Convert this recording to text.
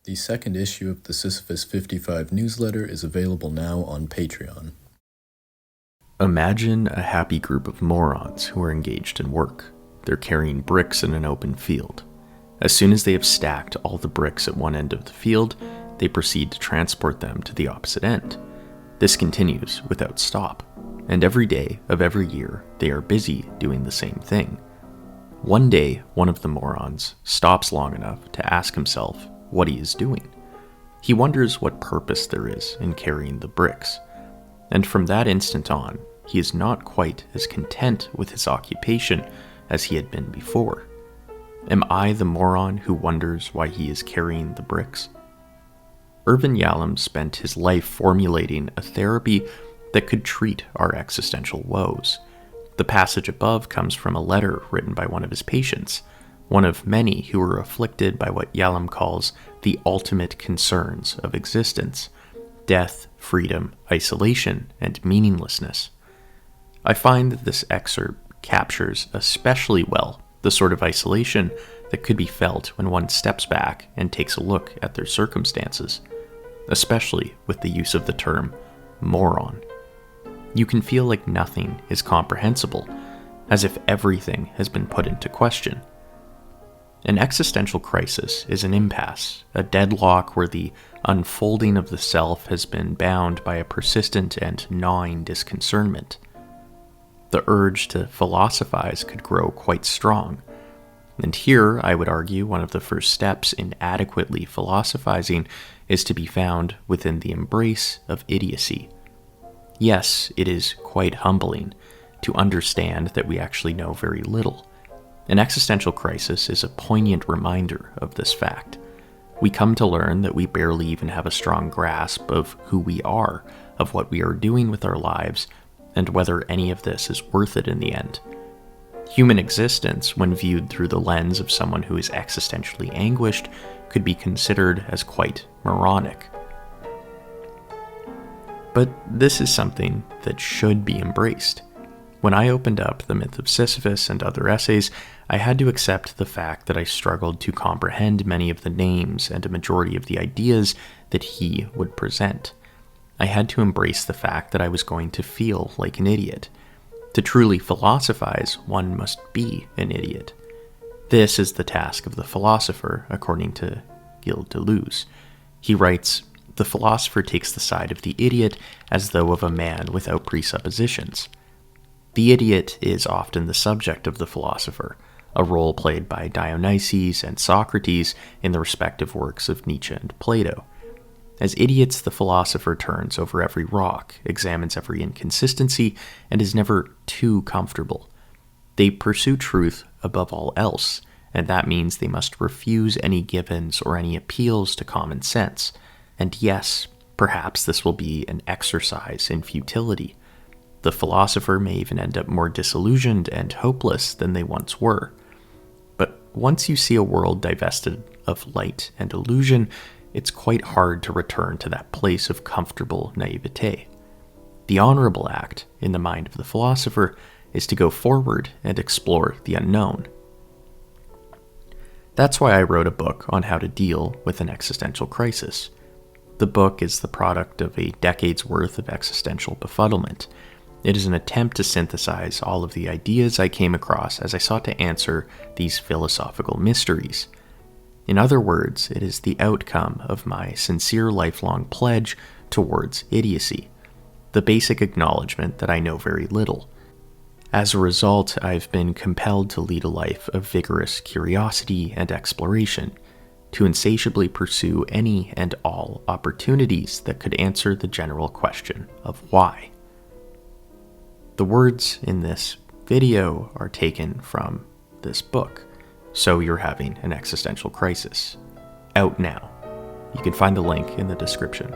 The second issue of the Sisyphus 55 newsletter is available now on Patreon. Imagine a happy group of morons who are engaged in work. They're carrying bricks in an open field. As soon as they have stacked all the bricks at one end of the field, they proceed to transport them to the opposite end. This continues without stop, and every day of every year they are busy doing the same thing. One day, one of the morons stops long enough to ask himself what he is doing. He wonders what purpose there is in carrying the bricks, and from that instant on, he is not quite as content with his occupation as he had been before. Am I the moron who wonders why he is carrying the bricks? Irvin Yalom spent his life formulating a therapy that could treat our existential woes. The passage above comes from a letter written by one of his patients, one of many who were afflicted by what Yalom calls the ultimate concerns of existence: death, freedom, isolation, and meaninglessness. I find that this excerpt captures especially well the sort of isolation that could be felt when one steps back and takes a look at their circumstances, especially with the use of the term moron. You can feel like nothing is comprehensible, as if everything has been put into question. An existential crisis is an impasse, a deadlock where the unfolding of the self has been bound by a persistent and gnawing disconcernment. The urge to philosophize could grow quite strong, and here, I would argue, one of the first steps in adequately philosophizing is to be found within the embrace of idiocy. Yes, it is quite humbling to understand that we actually know very little. An existential crisis is a poignant reminder of this fact. We come to learn that we barely even have a strong grasp of who we are, of what we are doing with our lives, and whether any of this is worth it in the end. Human existence, when viewed through the lens of someone who is existentially anguished, could be considered as quite moronic. But this is something that should be embraced. When I opened up The Myth of Sisyphus and other essays, I had to accept the fact that I struggled to comprehend many of the names and a majority of the ideas that he would present. I had to embrace the fact that I was going to feel like an idiot. To truly philosophize, one must be an idiot. This is the task of the philosopher, according to Gilles Deleuze. He writes, "The philosopher takes the side of the idiot as though of a man without presuppositions." The idiot is often the subject of the philosopher, a role played by Dionysius and Socrates in the respective works of Nietzsche and Plato. As idiots, the philosopher turns over every rock, examines every inconsistency, and is never too comfortable. They pursue truth above all else, and that means they must refuse any givens or any appeals to common sense. And yes, perhaps this will be an exercise in futility. The philosopher may even end up more disillusioned and hopeless than they once were. But once you see a world divested of light and illusion, it's quite hard to return to that place of comfortable naivete. The honorable act, in the mind of the philosopher, is to go forward and explore the unknown. That's why I wrote a book on how to deal with an existential crisis. The book is the product of a decade's worth of existential befuddlement. It is an attempt to synthesize all of the ideas I came across as I sought to answer these philosophical mysteries. In other words, it is the outcome of my sincere lifelong pledge towards idiocy, the basic acknowledgement that I know very little. As a result, I've been compelled to lead a life of vigorous curiosity and exploration, to insatiably pursue any and all opportunities that could answer the general question of why. The words in this video are taken from this book, So You're Having an Existential Crisis, out now. You can find the link in the description.